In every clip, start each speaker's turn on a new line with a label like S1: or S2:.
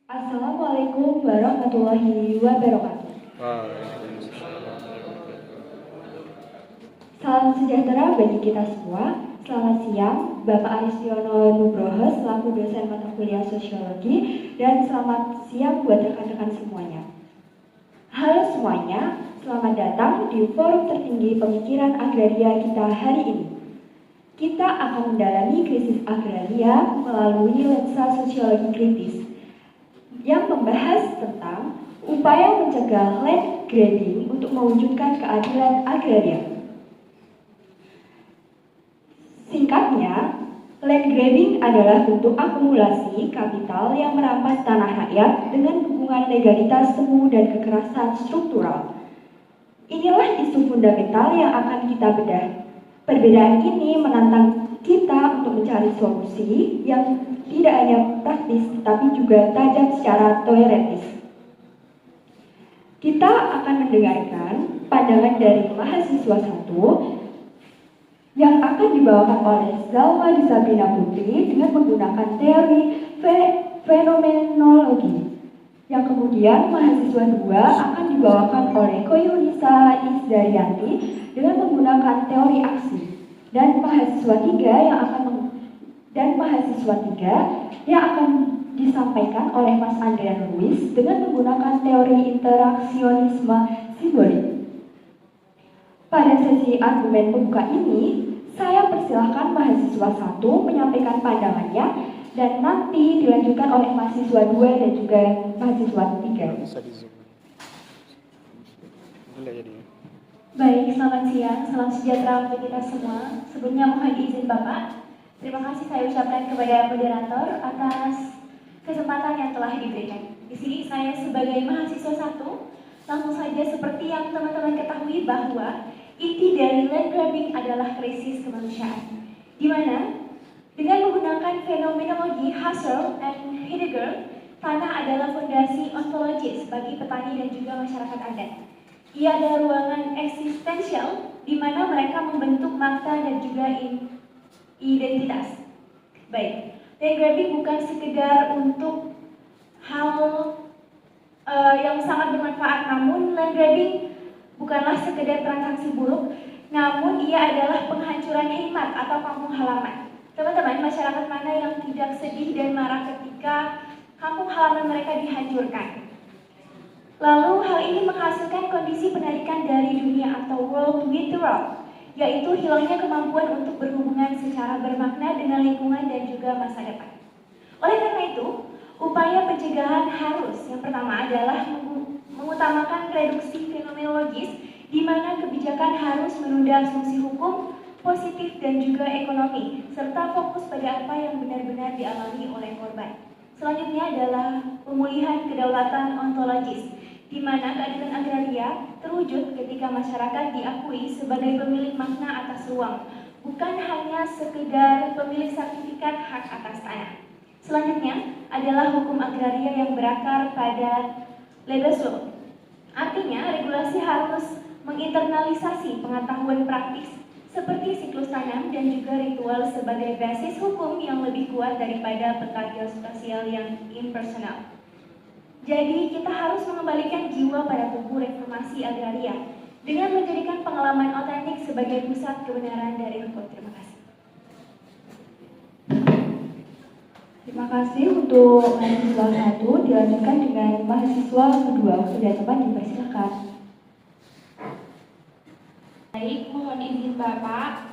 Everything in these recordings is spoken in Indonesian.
S1: Assalamualaikum warahmatullahi wabarakatuh. Salam sejahtera bagi kita semua. Selamat siang, Bapak Aristiono Nugroho selaku dosen mata kuliah Sosiologi, dan selamat siang buat rekan-rekan semuanya. Halo semuanya, selamat datang di forum tertinggi pemikiran agraria kita hari ini. Kita akan mendalami krisis agraria melalui lensa sosiologi kritis yang membahas tentang upaya mencegah land grabbing untuk mewujudkan keadilan agraria. Singkatnya, land grabbing adalah bentuk akumulasi kapital yang merampas tanah rakyat dengan dukungan legalitas semu dan kekerasan struktural. Inilah isu fundamental yang akan kita bedah. Perbedaan ini menantang kita untuk mencari solusi yang tidak hanya praktis, tapi juga tajam secara teoretis. Kita akan mendengarkan pandangan dari mahasiswa 1 yang akan dibawakan oleh Zalma Sabrina Putri dengan menggunakan teori fenomenologi. Yang kemudian mahasiswa 2 akan dibawakan oleh Koyunisa Isdaryanti dengan menggunakan teori aksi. Dan mahasiswa 3 yang akan disampaikan oleh Mas Andrian Luis dengan menggunakan teori interaksionisme simbolik. Pada sesi argumen pembuka ini, saya persilahkan mahasiswa 1 menyampaikan pandangannya dan nanti dilanjutkan oleh mahasiswa 2 dan juga mahasiswa 3.
S2: Baik, selamat siang, salam sejahtera untuk kita semua. Sebelumnya mohon izin Bapak, terima kasih saya ucapkan kepada moderator atas kesempatan yang telah diberikan. Di sini saya sebagai mahasiswa 1, langsung saja seperti yang teman-teman ketahui bahwa inti dari land grabbing adalah krisis kemanusiaan, di mana dengan menggunakan fenomenologi Husserl and Heidegger, tanah adalah fondasi ontologis bagi petani dan juga masyarakat adat. Ia adalah ruangan eksistensial di mana mereka membentuk makna dan juga identitas. Baik, land grabbing bukan sekedar untuk hal yang sangat bermanfaat, namun land grabbing bukanlah sekedar transaksi buruk, namun ia adalah penghancuran nikmat atau kampung halaman. Teman-teman, masyarakat mana yang tidak sedih dan marah ketika kampung halaman mereka dihancurkan? Lalu hal ini menghasilkan kondisi penarikan dari dunia atau world withdrawal, yaitu hilangnya kemampuan untuk berhubungan secara bermakna dengan lingkungan dan juga masa depan. Oleh karena itu, upaya pencegahan harus yang pertama adalah mengutamakan reduksi fenomenologis, di mana kebijakan harus menunda asumsi hukum, positif dan juga ekonomi, serta fokus pada apa yang benar-benar dialami oleh korban. Selanjutnya adalah pemulihan kedaulatan ontologis, di mana keadilan agraria terwujud ketika masyarakat diakui sebagai pemilik makna atas ruang, bukan hanya sekedar pemilik sertifikat hak atas tanah. Selanjutnya adalah hukum agraria yang berakar pada legal law. Artinya, regulasi harus menginternalisasi pengetahuan praktis seperti siklus tanam dan juga ritual sebagai basis hukum yang lebih kuat daripada peta geospasial yang impersonal. Jadi kita harus mengembalikan jiwa pada tubuh reformasi agraria dengan menjadikan pengalaman otentik sebagai pusat kebenaran dari hukum. Terima kasih.
S1: Terima kasih untuk mahasiswa 1, dilanjutkan dengan mahasiswa kedua. Sudah teman dipersilakan.
S3: Baik, mohon izin Bapak.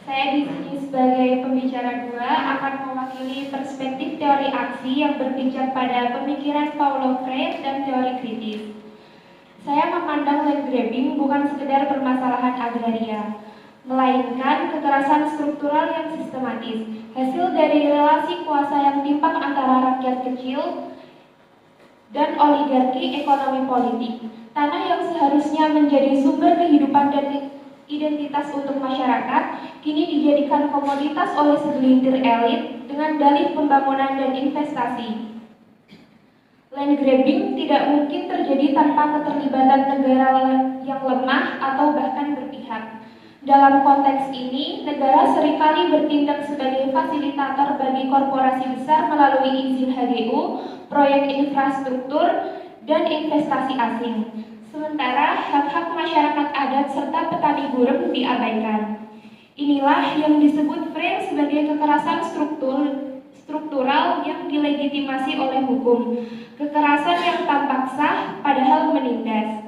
S3: Saya di sini sebagai pembicara 2 akan mewakili perspektif teori aksi yang berpijak pada pemikiran Paulo Freire dan teori kritis. Saya memandang land grabbing bukan sekedar permasalahan agraria, melainkan kekerasan struktural yang sistematis, hasil dari relasi kuasa yang timpang antara rakyat kecil dan oligarki ekonomi politik. Tanah yang seharusnya menjadi sumber kehidupan dan identitas untuk masyarakat, kini dijadikan komoditas oleh segelintir elit dengan dalih pembangunan dan investasi. Land grabbing tidak mungkin terjadi tanpa keterlibatan negara yang lemah atau bahkan berpihak. Dalam konteks ini, negara seringkali bertindak sebagai sebagai fasilitator bagi korporasi besar melalui izin HGU, proyek infrastruktur, dan investasi asing. Sementara hak-hak masyarakat adat serta petani gurem diabaikan. Inilah yang disebut frame sebagai kekerasan struktural yang dilegitimasi oleh hukum. Kekerasan yang tampak sah padahal menindas.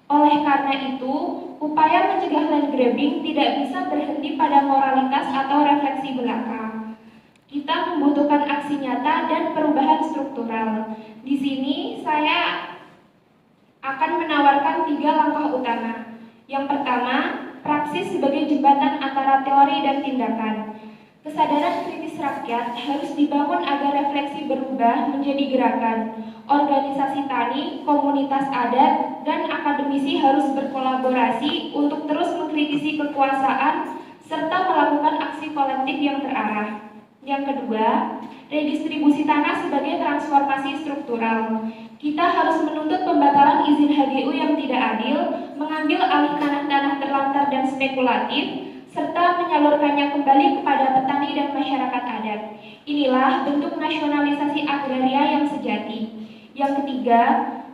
S3: Oleh karena itu, upaya mencegah land grabbing tidak bisa berhenti pada moralitas atau refleksi belaka. Kita membutuhkan aksi nyata dan perubahan struktural. Di sini saya akan menawarkan 3 langkah utama. Yang pertama, praksis sebagai jembatan antara teori dan tindakan. Kesadaran kritis rakyat harus dibangun agar refleksi berubah menjadi gerakan. Organisasi tani, komunitas adat, dan akademisi harus berkolaborasi untuk terus mengkritisi kekuasaan serta melakukan aksi kolektif yang terarah. Yang kedua, redistribusi tanah sebagai transformasi struktural. Kita harus menuntut pembatalan izin HGU yang tidak adil, mengambil alih tanah-tanah terlantar dan spekulatif, serta menyalurkannya kembali kepada petani dan masyarakat adat. Inilah bentuk nasionalisasi agraria yang sejati. Yang ketiga,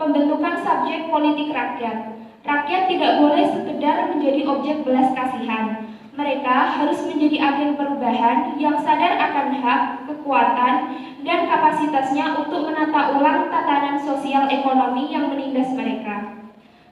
S3: pembentukan subjek politik rakyat. Rakyat tidak boleh sekedar menjadi objek belas kasihan. Mereka harus menjadi agen perubahan yang sadar akan hak, kekuatan, dan kapasitasnya untuk menata ulang tatanan sosial ekonomi yang menindas mereka.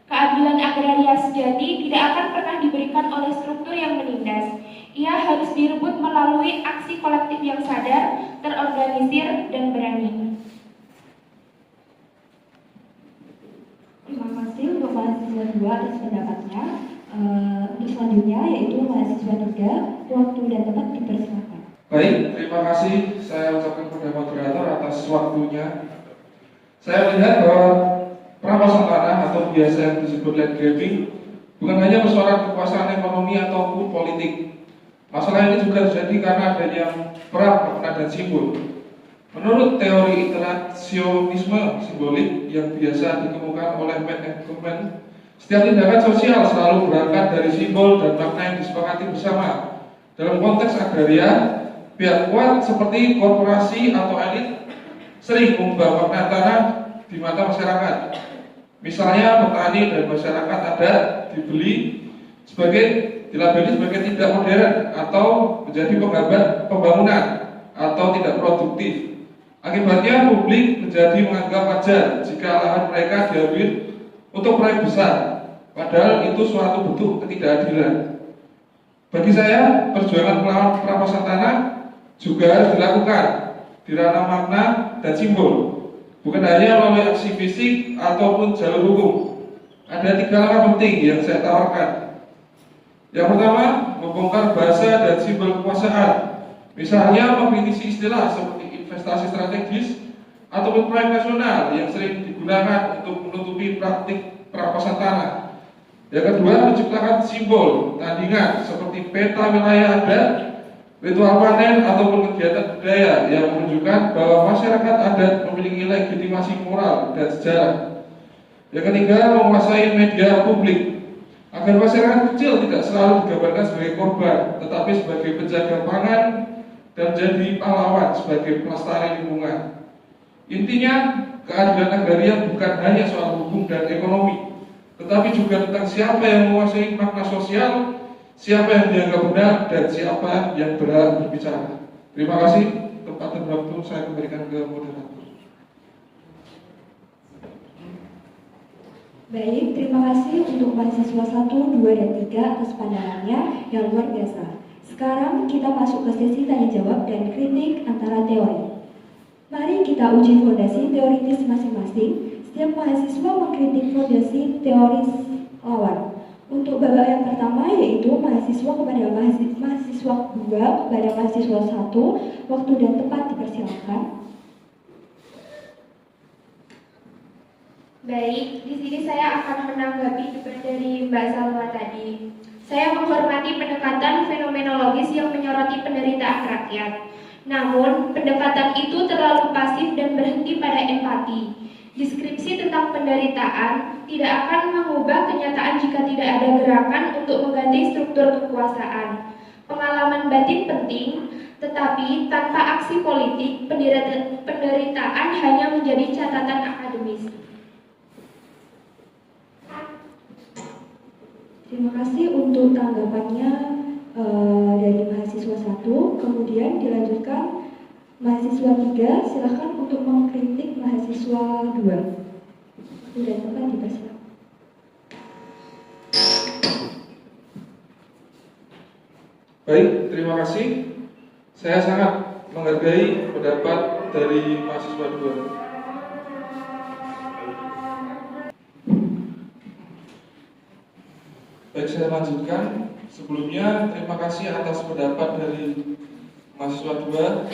S3: Keadilan agraria sejati tidak akan pernah diberikan oleh struktur yang menindas. Ia harus direbut melalui aksi kolektif yang sadar, terorganisir, dan berani.
S1: Terima kasih untuk mahasiswa 2 atas pendapatnya. Untuk selanjutnya yaitu mahasiswa 3, waktu dan tempat dipersilakan.
S4: Baik, terima kasih saya ucapkan kepada moderator atas waktunya. Saya melihat bahwa perampasan tanah atau biasa yang disebut land grabbing bukan hanya persoalan kekuasaan ekonomi ataupun politik. Masalah ini juga terjadi karena adanya perang makna dan simbol. Menurut teori interaksionisme simbolik yang biasa dikemukakan oleh manajemen, setiap tindakan sosial selalu berangkat dari simbol dan makna yang disepakati bersama. Dalam konteks agraria, pihak kuat seperti korporasi atau elit sering mengubah makna tanah di mata masyarakat. Misalnya petani dan masyarakat adat dilabeli sebagai tidak modern atau menjadi penghambat pembangunan atau tidak produktif. Akibatnya publik menjadi menganggap wajar jika lahan mereka diambil untuk proyek besar, padahal itu suatu bentuk ketidakadilan. Bagi saya, perjuangan melawan perampasan tanah juga harus dilakukan di ranah makna dan simbol. Bukan hanya melalui aksi fisik ataupun jalur hukum. Ada 3 langkah penting yang saya tawarkan. Yang pertama, membongkar bahasa dan simbol kekuasaan. Misalnya mengkritisi istilah seperti investasi strategis ataupun proyek nasional yang sering digunakan untuk menutupi praktik perampasan tanah. Yang kedua, menciptakan simbol tandingan seperti peta wilayah adat, ritual panen ataupun kegiatan budaya yang menunjukkan bahwa masyarakat adat memiliki legitimasi moral dan sejarah. Yang ketiga, menguasai media publik agar masyarakat kecil tidak selalu digambarkan sebagai korban, tetapi sebagai penjaga pangan dan jadi pahlawan sebagai pelestari lingkungan. Intinya, keadilan agraria bukan hanya soal hukum dan ekonomi, tetapi juga tentang siapa yang menguasai makna sosial, siapa yang dianggap benar, dan siapa yang berhak berbicara. Terima kasih. Tempat dan waktu saya kembalikan ke moderator.
S1: Baik, terima kasih untuk mahasiswa 1, 2, dan 3 atas pandangannya yang luar biasa. Sekarang kita masuk ke sesi tanya jawab dan kritik antara teori. Mari kita uji fondasi teoritis masing-masing. Setiap mahasiswa mengkritik fondasi teoris lawan. Untuk babak yang pertama yaitu mahasiswa kepada mahasiswa 2 kepada mahasiswa 1, waktu dan tempat dipersilakan.
S3: Baik, di sini saya akan menanggapi debat dari Mbak Salma tadi. Saya menghormati pendekatan fenomenologis yang menyoroti penderitaan rakyat. Namun, pendekatan itu terlalu pasif dan berhenti pada empati. Deskripsi tentang penderitaan tidak akan mengubah kenyataan jika tidak ada gerakan untuk mengganti struktur kekuasaan. Pengalaman batin penting, Tetapi tanpa aksi politik, penderitaan hanya menjadi catatan akademis.
S1: Terima kasih untuk tanggapannya dari mahasiswa 1, kemudian dilanjutkan mahasiswa 3, silakan untuk mengkritik mahasiswa 2. Sudah tempat dipersilakan.
S4: Baik, terima kasih. Saya sangat menghargai pendapat dari mahasiswa 2. Baik, saya lanjutkan. Sebelumnya, terima kasih atas pendapat dari mahasiswa 2.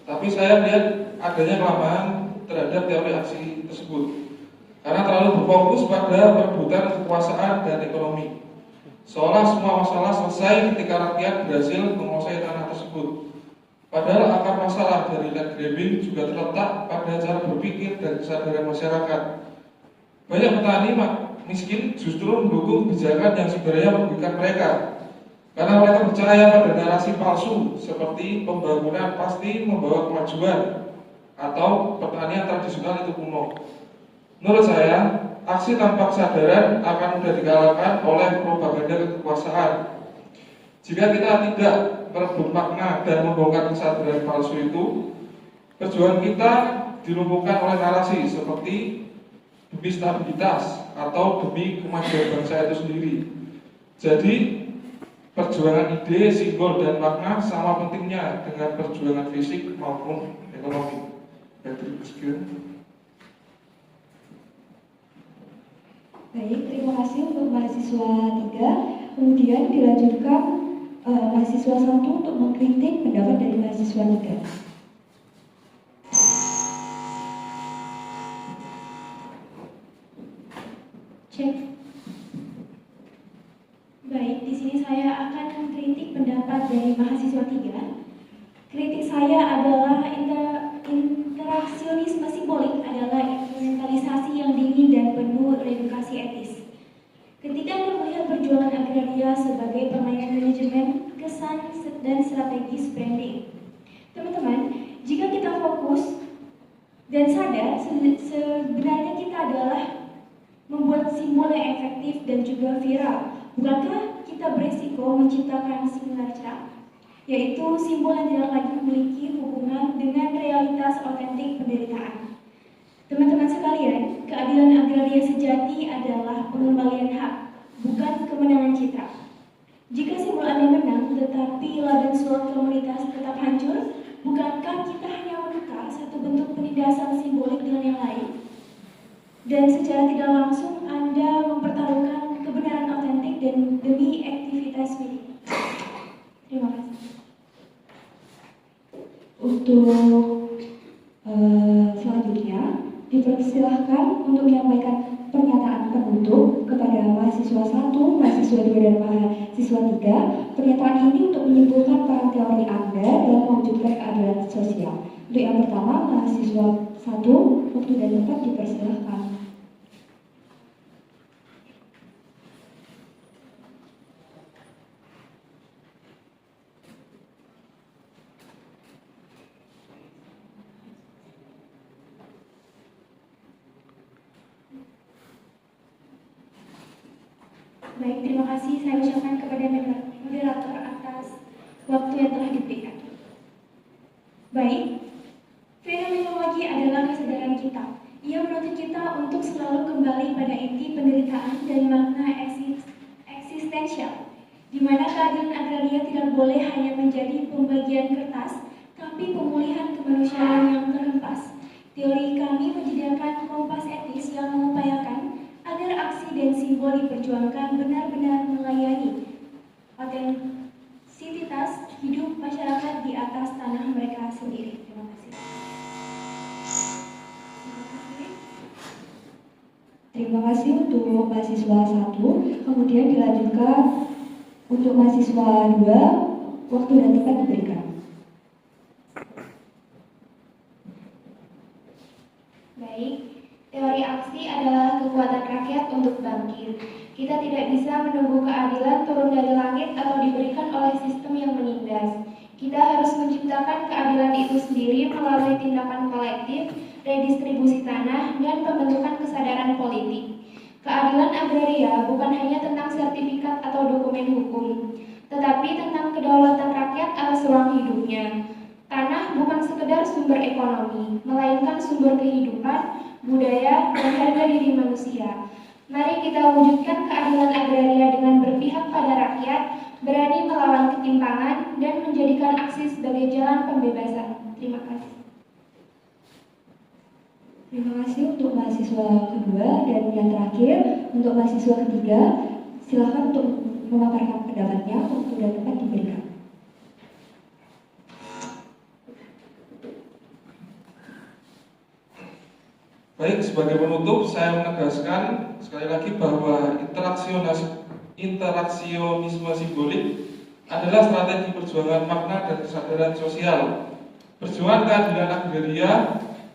S4: Tapi saya lihat adanya kelemahan terhadap teori aksi tersebut, karena terlalu berfokus pada perebutan kekuasaan dan ekonomi, seolah semua masalah selesai ketika rakyat berhasil menguasai tanah tersebut. Padahal akar masalah dari land grabbing juga terletak pada cara berpikir dan kesadaran masyarakat. Banyak petani miskin justru mendukung kebijakan yang sebenarnya merugikan mereka, karena mereka percaya pada narasi palsu seperti pembangunan pasti membawa kemajuan atau pertanian tradisional itu kuno. Menurut saya, aksi tanpa kesadaran akan mudah dikalahkan oleh propaganda kekuasaan. Jika kita tidak merebut makna dan membongkar kesadaran palsu itu, perjuangan kita dilumpuhkan oleh narasi seperti demi stabilitas atau demi kemajuan bangsa itu sendiri. Jadi, perjuangan ide, simbol, dan makna sama pentingnya dengan perjuangan fisik maupun ekonomi.
S1: Baik, terima kasih untuk mahasiswa 3. Kemudian dilanjutkan mahasiswa 1 untuk mengkritik pendapat dari mahasiswa 3.
S2: Cek. Baik, di sini saya akan mengkritik pendapat dari mahasiswa 3. Kritik saya adalah interaksionisme simbolik adalah instrumentalisasi yang dingin dan penuh edukasi etis. Ketika melihat perjuangan agraria sebagai permainan manajemen, kesan dan strategis branding. Teman-teman, jika kita fokus dan sadar, sebenarnya kita adalah membuat simbol yang efektif dan juga viral. Bukankah kita berisiko menciptakan simulacra, yaitu simbol yang tidak lagi memiliki hubungan dengan realitas otentik penderitaan. Teman-teman sekalian, keadilan agraria sejati adalah pengembalian hak, bukan kemenangan citra. Jika simbol Anda menang, tetapi ladang suatu komunitas tetap hancur, bukankah kita hanya menukar satu bentuk penindasan simbolik dengan yang lain? Dan secara tidak langsung Anda mempertaruhkan kebenaran otentik dan demi aktivitas milik. Terima kasih.
S1: Untuk selanjutnya, dipersilahkan untuk menyampaikan pernyataan penutup kepada mahasiswa 1, mahasiswa 2, dan mahasiswa 3. Pernyataan ini untuk menyimpulkan peran teori Anda dalam mewujudkan keadilan sosial. Untuk yang pertama, mahasiswa 1, waktu dan tempat dipersilahkan.
S2: Baik, terima kasih saya ucapkan kepada moderator atas waktu yang telah diberikan. Baik, fenomenologi adalah kesadaran kita. Ia menuntut kita untuk selalu kembali pada inti penderitaan dan makna eksistensial, di mana keadilan agraria tidak boleh hanya menjadi pembagian kertas, tapi pemulihan kemanusiaan yang terhempas. Teori kami menyediakan kompas etis yang mengupayakan agar aksi dan simbol diperjuangkan benar-benar melayani otentisitas hidup masyarakat di atas tanah mereka sendiri. Terima kasih.
S1: Terima kasih untuk mahasiswa 1. Kemudian dilanjutkan untuk mahasiswa 2, waktu dan tempat diberikan.
S3: Baik, teori aksi adalah kekuatan rakyat untuk bangkit. Kita tidak bisa menunggu keadilan turun dari langit atau diberikan oleh sistem yang menindas. Kita harus menciptakan keadilan itu sendiri melalui tindakan kolektif, redistribusi tanah, dan pembentukan kesadaran politik. Keadilan agraria bukan hanya tentang sertifikat atau dokumen hukum, tetapi tentang kedaulatan rakyat atas ruang hidupnya. Tanah bukan sekedar sumber ekonomi, melainkan sumber kehidupan, budaya, dan harga diri manusia. Mari kita wujudkan keadilan agraria dengan berpihak pada rakyat, berani melawan ketimpangan, dan menjadikan aksi sebagai jalan pembebasan. Terima kasih.
S1: Terima kasih untuk mahasiswa kedua, dan yang terakhir untuk mahasiswa ketiga, silakan untuk memaparkan pendapatnya. Waktu dan tempat diberikan.
S4: Baik, sebagai penutup saya menegaskan sekali lagi bahwa interaksionisme simbolik adalah strategi perjuangan makna dan kesadaran sosial. Perjuangan keadilan agraria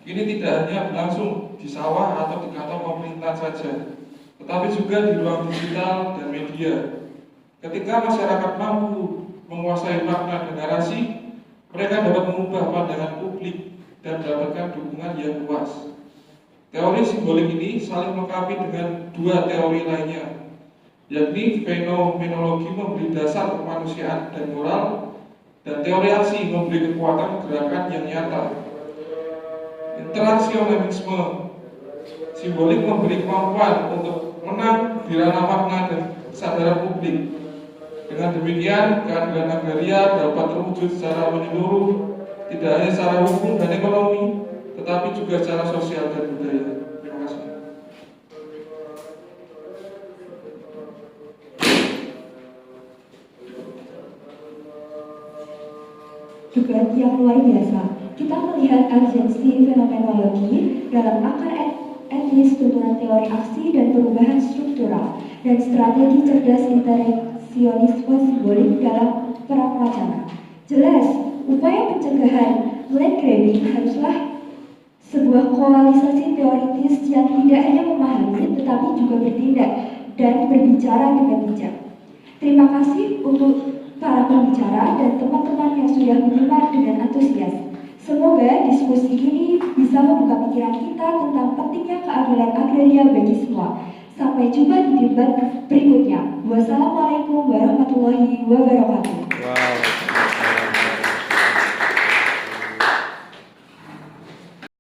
S4: kini tidak hanya berlangsung di sawah atau di kantor pemerintah saja, tetapi juga di ruang digital dan media. Ketika masyarakat mampu menguasai makna dan narasi, mereka dapat mengubah pandangan publik dan mendapatkan dukungan yang luas. Teori simbolik ini saling melengkapi dengan dua teori lainnya, yakni fenomenologi memberi dasar kemanusiaan dan moral, dan teori aksi memberi kekuatan gerakan yang nyata. Interaksionisme simbolik memberi kemampuan untuk menang di ranah makna dan kesadaran publik. Dengan demikian, keadilan agraria dapat terwujud secara menyeluruh, tidak hanya secara hukum dan ekonomi, tetapi juga secara sosial dan budaya. Terima kasih.
S1: Juga yang luar biasa, kita melihat urgensi fenomenologi dalam akar etnis tuntunan teori aksi dan perubahan struktural dan strategi cerdas interaksionisme simbolik dalam perang wacana. Jelas, upaya pencegahan land grabbing haruslah sebuah koalisasi teoritis yang tidak hanya memahami tetapi juga bertindak dan berbicara dengan bijak. Terima kasih untuk para pembicara dan teman-teman yang sudah menyimak dengan antusias. Semoga diskusi ini bisa membuka pikiran kita tentang pentingnya keadilan agraria bagi semua. Sampai jumpa di debat berikutnya. Wassalamualaikum warahmatullahi wabarakatuh.
S5: Wow.